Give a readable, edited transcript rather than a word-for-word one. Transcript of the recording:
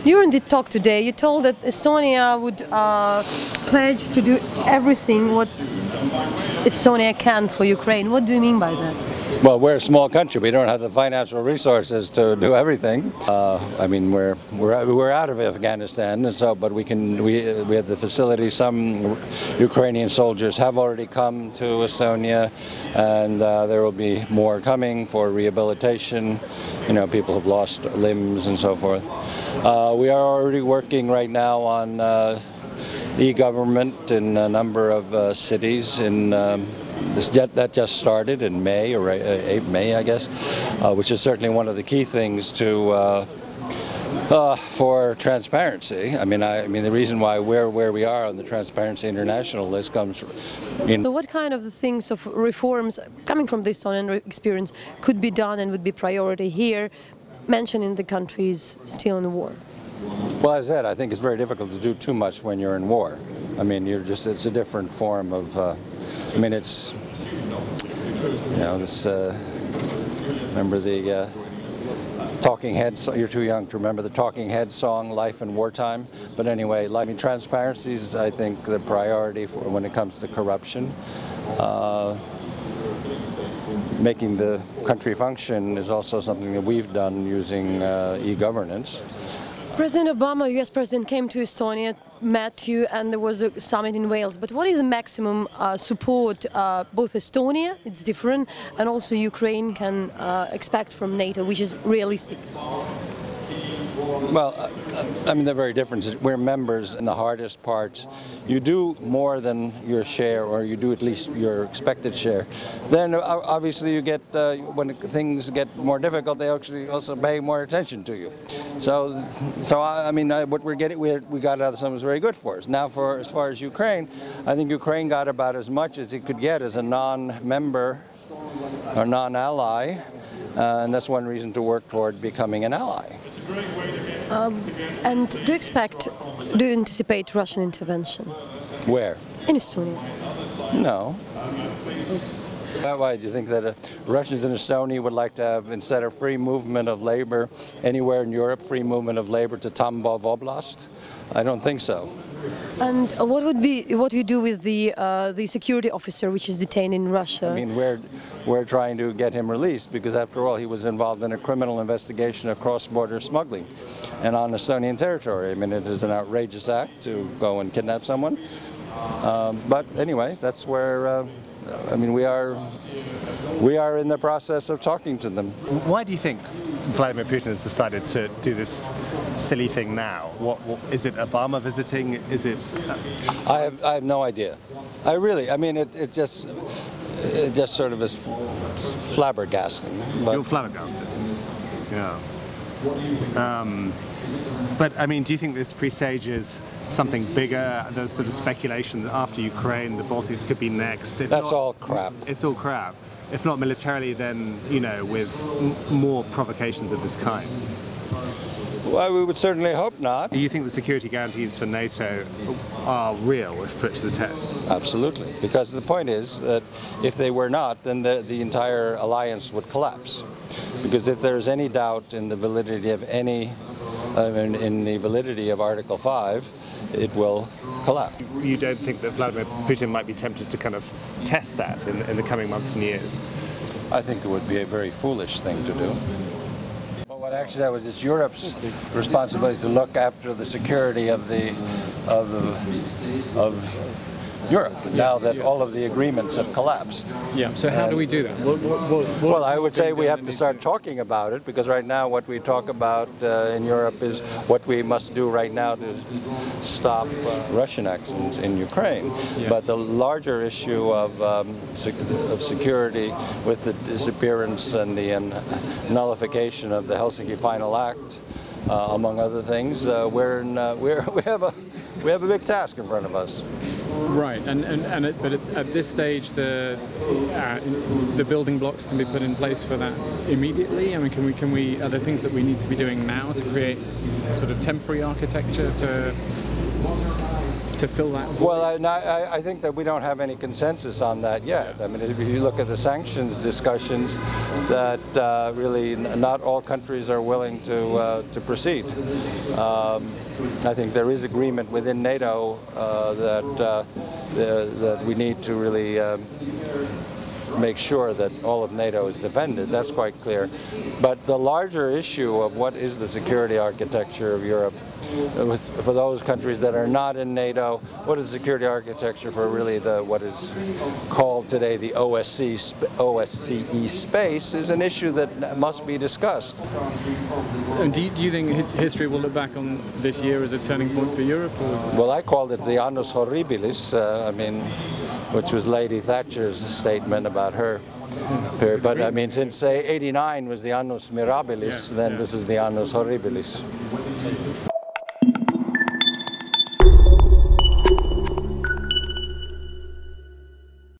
During the talk today, you told that Estonia would pledge to do everything what Estonia can for Ukraine. What do you mean by that? Well, we're a small country. We don't have the financial resources to do everything. I mean, we're out of Afghanistan, and so but we have the facility. Some Ukrainian soldiers have already come to Estonia, and there will be more coming for rehabilitation. You know, people have lost limbs and so forth. We are already working right now on e-government in a number of cities in. That just started in May, or May, I guess, which is certainly one of the key things for transparency. I mean, the reason why we're where we are on the Transparency International list comes in. So what kind of the things of reforms coming from the Estonian experience could be done and would be priority here, mentioning the countries still in war? Well, as I said, I think it's very difficult to do too much when you're in war. I mean, it's a different form of. I mean, it's, you know, this, remember the Talking Heads, you're too young to remember the Talking Heads song, Life in Wartime. But anyway, I mean, transparency is, I think, the priority for when it comes to corruption. Making the country function is also something that we've done using e-governance. President Obama, US President, came to Estonia, met you, and there was a summit in Wales. But what is the maximum support both Estonia, it's different, and also Ukraine can expect from NATO, which is realistic? Well, I mean, they're very different. We're members in the hardest parts. You do more than your share, or you do at least your expected share. Then obviously you get, when things get more difficult, they actually also pay more attention to you. So I mean, what we're getting, we got out of something that's very good for us. Now, as far as Ukraine, I think Ukraine got about as much as it could get as a non-member or non-ally. And that's one reason to work toward becoming an ally. And do you anticipate Russian intervention? Where? In Estonia. No. Why do you think that Russians in Estonia would like to have, instead of free movement of labor anywhere in Europe, free movement of labor to Tambov Oblast? I don't think so. And what do you do with the security officer which is detained in Russia? I mean, we're trying to get him released because, after all, he was involved in a criminal investigation of cross-border smuggling and on Estonian territory. I mean, it is an outrageous act to go and kidnap someone. But anyway, that's where. I mean, we are in the process of talking to them. Why do you think Vladimir Putin has decided to do this silly thing now? What is it? Obama visiting? Is it? I have no idea. I mean, it just sort of is flabbergasting. But you're flabbergasted. Yeah. But I mean, do you think this presages something bigger? There's sort of speculation that after Ukraine, the Baltics could be next. That's all crap. It's all crap. If not militarily, then, you know, with more provocations of this kind. Well, we would certainly hope not. Do you think the security guarantees for NATO are real if put to the test? Absolutely, because the point is that if they were not, then the entire alliance would collapse. Because if there's any doubt in the validity of in the validity of Article 5, it will collapse. You don't think that Vladimir Putin might be tempted to kind of test that in the coming months and years? I think it would be a very foolish thing to do. Well, what actually that was, it's Europe's responsibility to look after the security of Europe, now that all of the agreements have collapsed. Yeah, so how do we do that? Well, I would say we have to start talking about it, because right now what we talk about in Europe is what we must do right now to stop Russian actions in Ukraine. Yeah. But the larger issue of security, with the disappearance and the nullification of the Helsinki Final Act, among other things, we have a big task in front of us. Right, but at this stage, the building blocks can be put in place for that immediately. I mean, are there things that we need to be doing now to create a sort of temporary architecture to to fill that void? Well, I think that we don't have any consensus on that yet. I mean, if you look at the sanctions discussions, that really not all countries are willing to proceed. I think there is agreement within NATO that we need to really make sure that all of NATO is defended. That's quite clear. But the larger issue of what is the security architecture of Europe, for those countries that are not in NATO, what is the security architecture for really what is called today the OSCE space, is an issue that must be discussed. And do you think history will look back on this year as a turning point for Europe? Or? Well, I called it the annus horribilis, which was Lady Thatcher's statement about her period. But I mean, since say '89 was the annus mirabilis, then this is the annus horribilis.